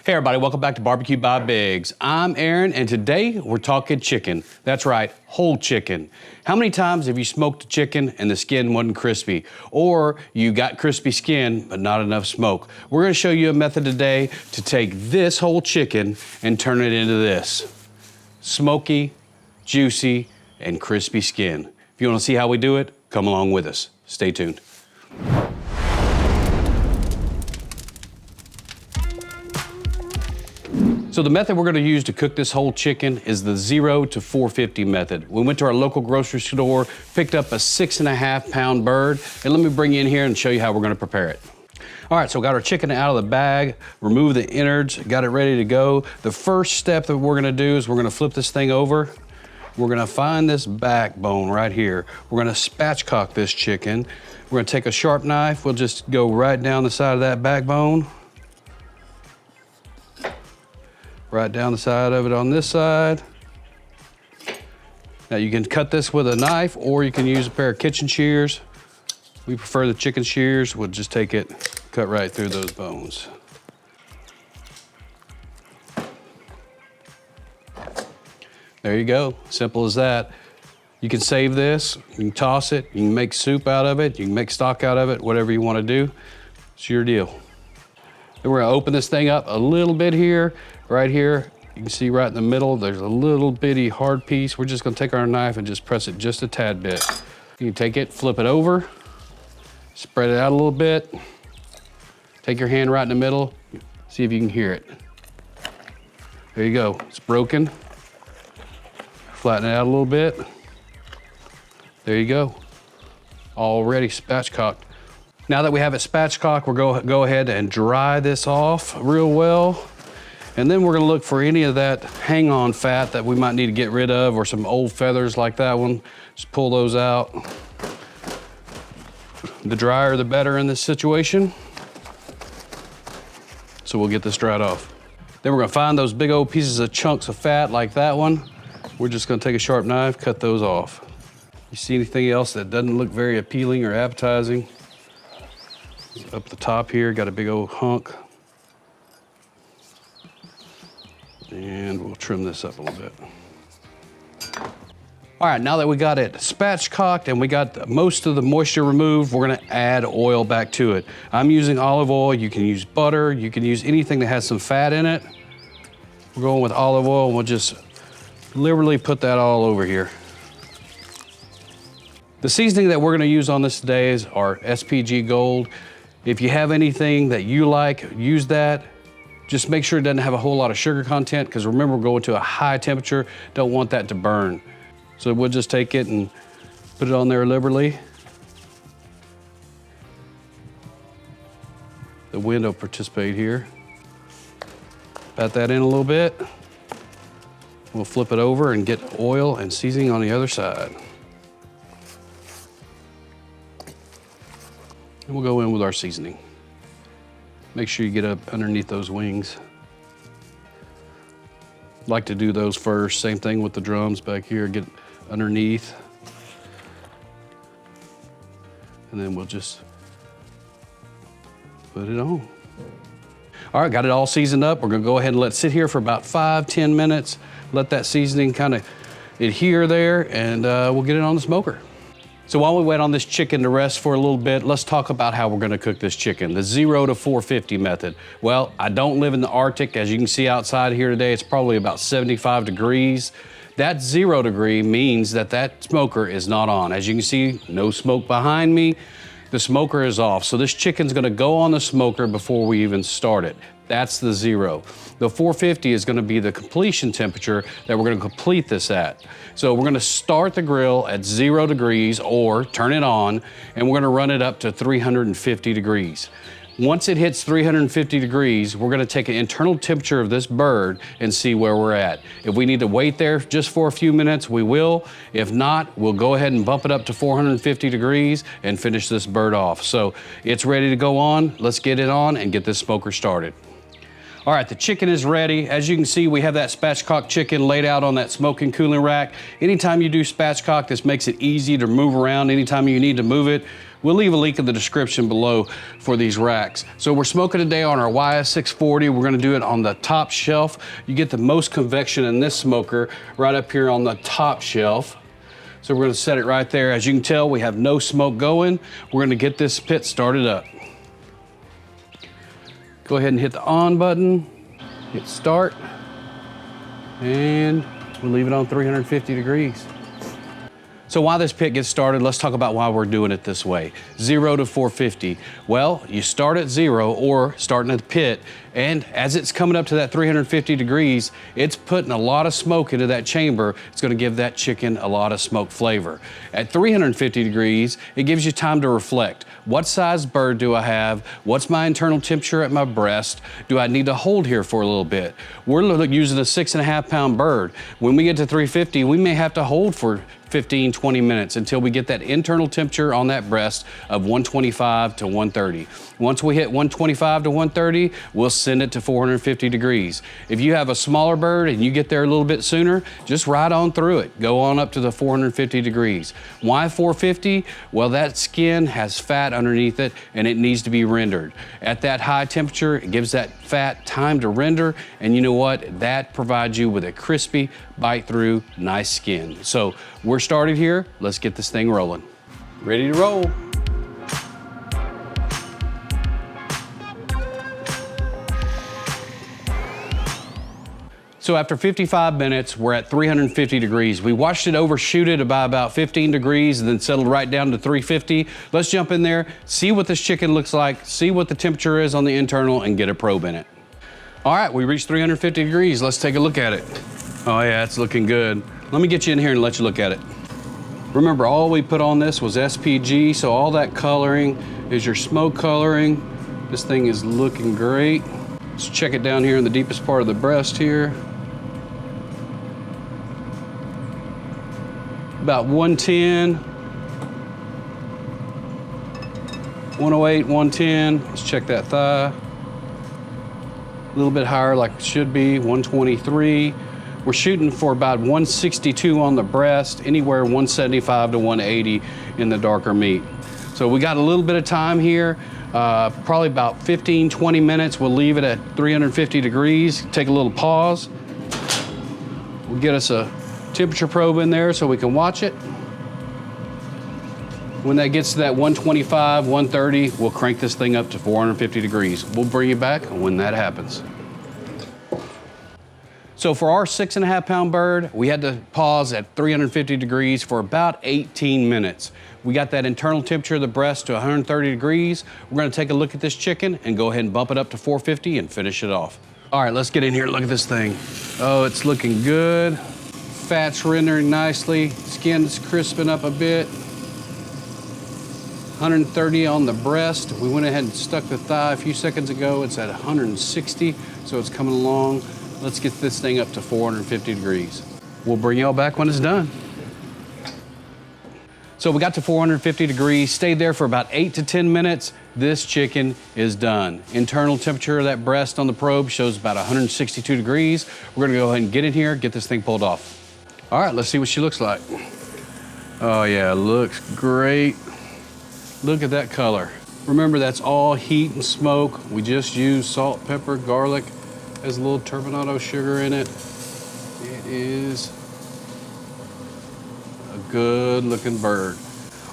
Hey everybody, welcome back to Barbecue by Biggs. I'm Aaron, and today we're talking chicken. That's right, whole chicken. How many times have you smoked a chicken and the skin wasn't crispy? Or you got crispy skin, but not enough smoke? We're gonna show you a method today to take this whole chicken and turn it into this. Smoky, juicy, and crispy skin. If you wanna see how we do it, come along with us. Stay tuned. So the method we're gonna use to cook this whole chicken is the 0 to 450 method. We went to our local grocery store, picked up a 6.5 pound bird, and let me bring you in here and show you how we're gonna prepare it. All right, so we got our chicken out of the bag, remove the innards, got it ready to go. The first step that we're gonna do is we're gonna flip this thing over. We're gonna find this backbone right here. We're gonna spatchcock this chicken. We're gonna take a sharp knife, we'll just go right down the side of that backbone. Right down the side of it on this side. Now you can cut this with a knife or you can use a pair of kitchen shears. We prefer the chicken shears. We'll just take it, cut right through those bones. There you go, simple as that. You can save this, you can toss it, you can make soup out of it, you can make stock out of it, whatever you want to do, it's your deal. Then we're gonna open this thing up a little bit here. Right here, you can see right in the middle, there's a little bitty hard piece. We're just gonna take our knife and just press it just a tad bit. You can take it, flip it over, spread it out a little bit. Take your hand right in the middle, see if you can hear it. There you go, it's broken. Flatten it out a little bit. There you go, already spatchcocked. Now that we have it spatchcocked, we're gonna go ahead and dry this off real well. And then we're gonna look for any of that hang-on fat that we might need to get rid of, or some old feathers like that one. Just pull those out. The drier, the better in this situation. So we'll get this dried off. Then we're gonna find those big old pieces of chunks of fat like that one. We're just gonna take a sharp knife, cut those off. You see anything else that doesn't look very appealing or appetizing? Up the top here, got a big old hunk. And we'll trim this up a little bit. All right, now that we got it spatchcocked and we got most of the moisture removed, we're gonna add oil back to it. I'm using olive oil, you can use butter, you can use anything that has some fat in it. We're going with olive oil and we'll just liberally put that all over here. The seasoning that we're gonna use on this today is our SPG Gold. If you have anything that you like, use that. Just make sure it doesn't have a whole lot of sugar content, because remember, we're going to a high temperature, don't want that to burn. So we'll just take it and put it on there liberally. The wind will participate here. Pat that in a little bit. We'll flip it over and get oil and seasoning on the other side. And we'll go in with our seasoning. Make sure you get up underneath those wings. Like to do those first. Same thing with the drums back here, get underneath. And then we'll just put it on. All right, got it all seasoned up. We're gonna go ahead and let it sit here for about 5-10 minutes. Let that seasoning kind of adhere there, and we'll get it on the smoker. So while we wait on this chicken to rest for a little bit, let's talk about how we're gonna cook this chicken, the 0 to 450 method. Well, I don't live in the Arctic. As you can see outside here today, it's probably about 75 degrees. That 0 degree means that that smoker is not on. As you can see, no smoke behind me. The smoker is off. So this chicken's gonna go on the smoker before we even start it. That's the 0. The 450 is gonna be the completion temperature that we're gonna complete this at. So we're gonna start the grill at 0 degrees, or turn it on, and we're gonna run it up to 350 degrees. Once it hits 350 degrees, we're gonna take an internal temperature of this bird and see where we're at. If we need to wait there just for a few minutes, we will. If not, we'll go ahead and bump it up to 450 degrees and finish this bird off. So it's ready to go on. Let's get it on and get this smoker started. All right, the chicken is ready. As you can see, we have that spatchcock chicken laid out on that smoking cooling rack. Anytime you do spatchcock, this makes it easy to move around. Anytime you need to move it, We'll leave a link in the description below for these racks. So we're smoking today on our YS640. We're gonna do it on the top shelf. You get the most convection in this smoker right up here on the top shelf. So we're gonna set it right there. As you can tell, we have no smoke going. We're gonna get this pit started up. Go ahead and hit the on button, hit start, and we'll leave it on 350 degrees. So while this pit gets started, let's talk about why we're doing it this way. 0 to 450. Well, you start at 0 or starting at the pit, and as it's coming up to that 350 degrees, it's putting a lot of smoke into that chamber. It's gonna give that chicken a lot of smoke flavor. At 350 degrees, it gives you time to reflect. What size bird do I have? What's my internal temperature at my breast? Do I need to hold here for a little bit? We're using a 6.5 pound bird. When we get to 350, we may have to hold for 15, 20 minutes until we get that internal temperature on that breast of 125 to 130. Once we hit 125 to 130, we'll send it to 450 degrees. If you have a smaller bird and you get there a little bit sooner, just ride on through it. Go on up to the 450 degrees. Why 450? Well, that skin has fat underneath it and it needs to be rendered. At that high temperature, it gives that fat time to render, and you know what? That provides you with a crispy, bite through, nice skin. So we're started here. Let's get this thing rolling. Ready to roll. So after 55 minutes, we're at 350 degrees. We watched it overshoot it by about 15 degrees and then settled right down to 350. Let's jump in there, see what this chicken looks like, see what the temperature is on the internal, and get a probe in it. All right, we reached 350 degrees. Let's take a look at it. Oh yeah, it's looking good. Let me get you in here and let you look at it. Remember, all we put on this was SPG, so all that coloring is your smoke coloring. This thing is looking great. Let's check it down here in the deepest part of the breast here. About 110, 108, 110. Let's check that thigh. A little bit higher like it should be, 123. We're shooting for about 162 on the breast, anywhere 175 to 180 in the darker meat. So we got a little bit of time here, probably about 15, 20 minutes. We'll leave it at 350 degrees, take a little pause. We'll get us a temperature probe in there so we can watch it. When that gets to that 125, 130, we'll crank this thing up to 450 degrees. We'll bring you back when that happens. So for our 6.5 pound bird, we had to pause at 350 degrees for about 18 minutes. We got that internal temperature of the breast to 130 degrees. We're gonna take a look at this chicken and go ahead and bump it up to 450 and finish it off. All right, let's get in here and look at this thing. Oh, it's looking good. Fat's rendering nicely. Skin's crisping up a bit. 130 on the breast. We went ahead and stuck the thigh a few seconds ago. It's at 160, so it's coming along. Let's get this thing up to 450 degrees. We'll bring y'all back when it's done. So we got to 450 degrees, stayed there for about 8 to 10 minutes. This chicken is done. Internal temperature of that breast on the probe shows about 162 degrees. We're gonna go ahead and get in here, get this thing pulled off. All right, let's see what she looks like. Oh yeah, looks great. Look at that color. Remember, that's all heat and smoke. We just used salt, pepper, garlic. Has a little turbinado sugar in it. It is a good looking bird.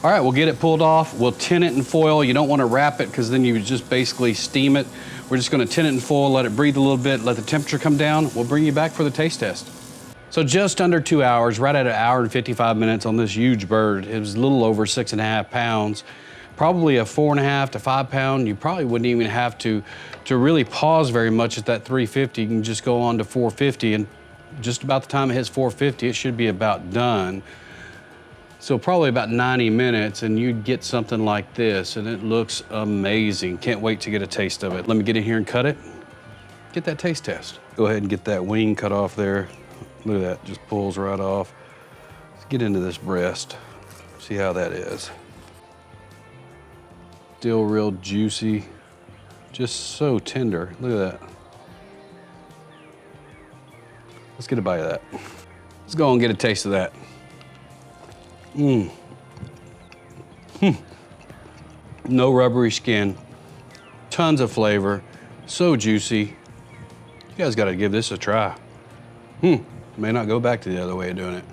All right, we'll get it pulled off. We'll tin it in foil. You don't want to wrap it because then you just basically steam it. We're just going to tin it in foil, let it breathe a little bit, let the temperature come down. We'll bring you back for the taste test. So just under 2 hours, right at 1 hour and 55 minutes on this huge bird. It was a little over 6.5 pounds. Probably a 4.5 to 5 pound. You probably wouldn't even have to really pause very much at that 350. You can just go on to 450, and just about the time it hits 450, it should be about done. So probably about 90 minutes and you'd get something like this, and it looks amazing. Can't wait to get a taste of it. Let me get in here and cut it. Get that taste test. Go ahead and get that wing cut off there. Look at that, just pulls right off. Let's get into this breast. See how that is. Still real juicy. Just so tender. Look at that. Let's get a bite of that. Let's go and get a taste of that. no rubbery skin, tons of flavor, so juicy. You guys gotta give this a try. May not go back to the other way of doing it.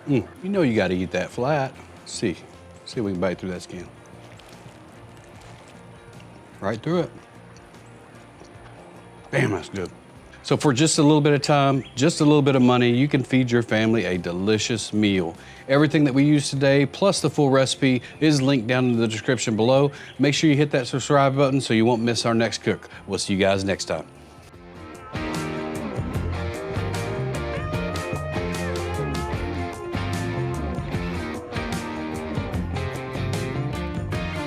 You know you gotta eat that flat. See if we can bite through that skin. Right through it. Damn, that's good. So for just a little bit of time, just a little bit of money, you can feed your family a delicious meal. Everything that we use today, plus the full recipe, is linked down in the description below. Make sure you hit that subscribe button so you won't miss our next cook. We'll see you guys next time.